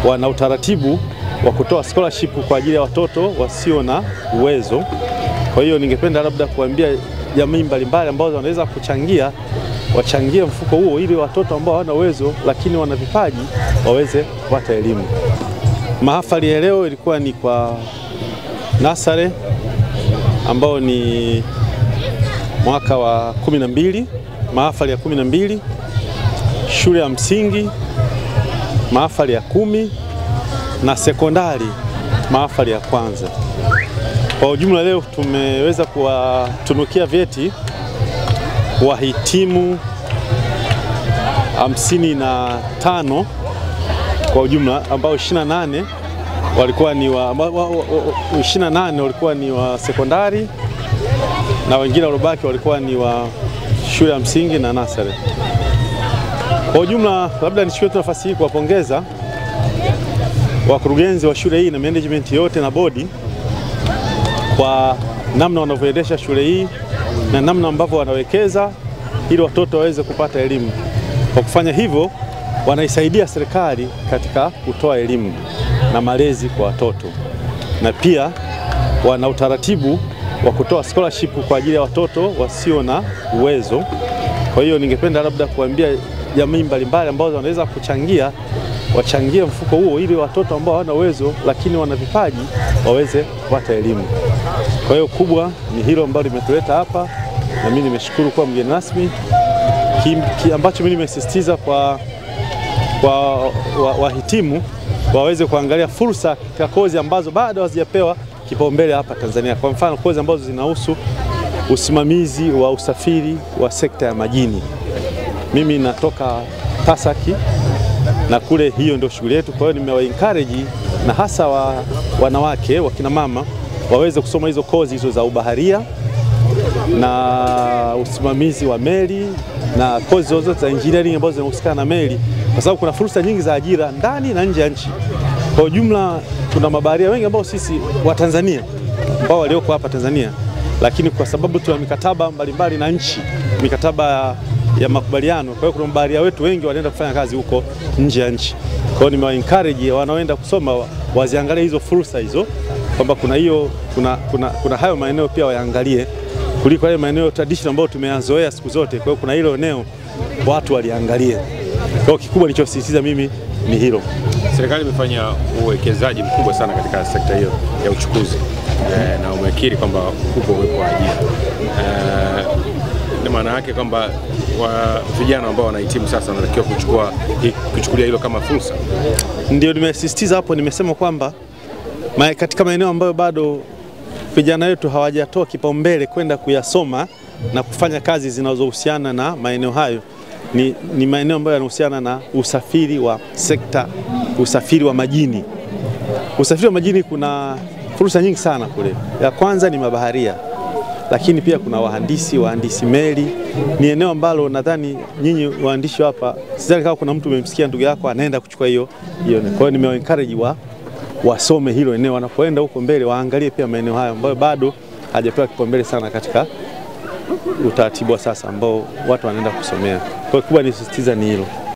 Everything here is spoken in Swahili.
wana utaratibu wa kutoa scholarship kwa ajili ya watoto wasio na uwezo. Kwa hiyo ningependa labda kuambia jamii mbalimbali ambazo wanaweza kuchangia, wachangie mfuko huo ili watoto ambao hawana uwezo lakini wana vipaji waweze kupata elimu. Mahafali ya leo ilikuwa ni kwa nasare ambao ni mwaka wa 12, mahafali ya 12, shule ya msingi mahafali ya 10 na sekondari mahafali ya kwanza. Kwa ujumla leo tumeweza kuwatunukia vyeti wahitimu 55 kwa ujumla, ambao 28 walikuwa ni wa 28 walikuwa ni wa sekondari na wengine walobaki walikuwa ni wa shule ya msingi na nasari. Kwa ujumla labda nichukue nafasi hii kuwapongeza wakurugenzi wa shule hii na management yote na bodi kwa namna wanavyoendesha shule hii na namna ambavyo wanawekeza ili watoto waweze kupata elimu. Kwa kufanya hivyo wanaisaidia serikali katika kutoa elimu na malezi kwa watoto, na pia wana utaratibu wa kutoa scholarship kwa ajili ya watoto wasio na uwezo. Kwa hiyo ningependa labda kuambia jamii mbalimbali ambazo wanaweza kuchangia, wachangie mfuko huo ili watoto ambao hawana uwezo lakini wana vipaji waweze kupata elimu. Kwa hiyo kubwa ni hilo ambalo limetuleta hapa, na mimi nimeshukuru kwa mgeni rasmi. Ambacho mimi nimesisitiza kwa wahitimu waweze kuangalia fursa katika kozi ambazo bado hazijapewa kipaumbele hapa Tanzania. Kwa mfano kozi ambazo zinahusu usimamizi wa usafiri wa sekta ya majini. Mimi natoka Tasaki na kule hiyo ndio shughuli yetu. Kwa hiyo nimewa-encourage na hasa wanawake, wakina mama waweze kusoma hizo kozi hizo za ubaharia na usimamizi wa meli na kozi zote za engineering ambazo zinahusikana na meli, kwa sababu kuna fursa nyingi za ajira ndani na nje ya nchi. Kwa ujumla kuna mabaharia wengi ambao sisi wa Tanzania ambao walioko hapa Tanzania, lakini kwa sababu tuna mikataba mbalimbali na nchi, mikataba ya makubaliano, kwa hiyo kuna mabaharia wetu wengi wanaenda kufanya kazi huko nje ya nchi. Kwa hiyo nimewa-encourage wanaoenda kusoma waziangalie hizo fursa hizo, kwamba kuna hayo maeneo pia waangalie kuliko yale maeneo traditional ambayo tumeyazoea siku zote. Kwa hiyo kuna hilo eneo watu waliangalie. Kwa hiyo kikubwa nilichosisitiza mimi ni hilo. Serikali imefanya uwekezaji mkubwa sana katika sekta hiyo ya uchukuzi na umekiri kwamba upo uwepo wa ajira. Ni maana yake kwamba vijana ambao wanahitimu sasa wanatakiwa kuchukulia hilo kama fursa. Ndio nimesisitiza hapo, nimesema kwamba katika maeneo ambayo bado vijana wetu hawajatoa kipaumbele kwenda kuyasoma na kufanya kazi zinazohusiana na maeneo hayo ni maeneo ambayo yanahusiana na usafiri wa sekta, usafiri wa majini. Usafiri wa majini kuna fursa nyingi sana kule. Ya kwanza ni mabaharia, lakini pia kuna wahandisi meli. Ni eneo ambalo nadhani nyinyi waandishi hapa, sidhani kama kuna mtu umemsikia ndugu yako anaenda kuchukua hiyo. Kwa hiyo nimewa-encourage wasome hilo eneo, wanapoenda huko mbele waangalie pia maeneo hayo ambayo bado hajapewa kipaumbele sana katika utaratibu wa sasa ambao watu wanaenda kusomea. Kwa hiyo kubwa nisisitiza ni hilo.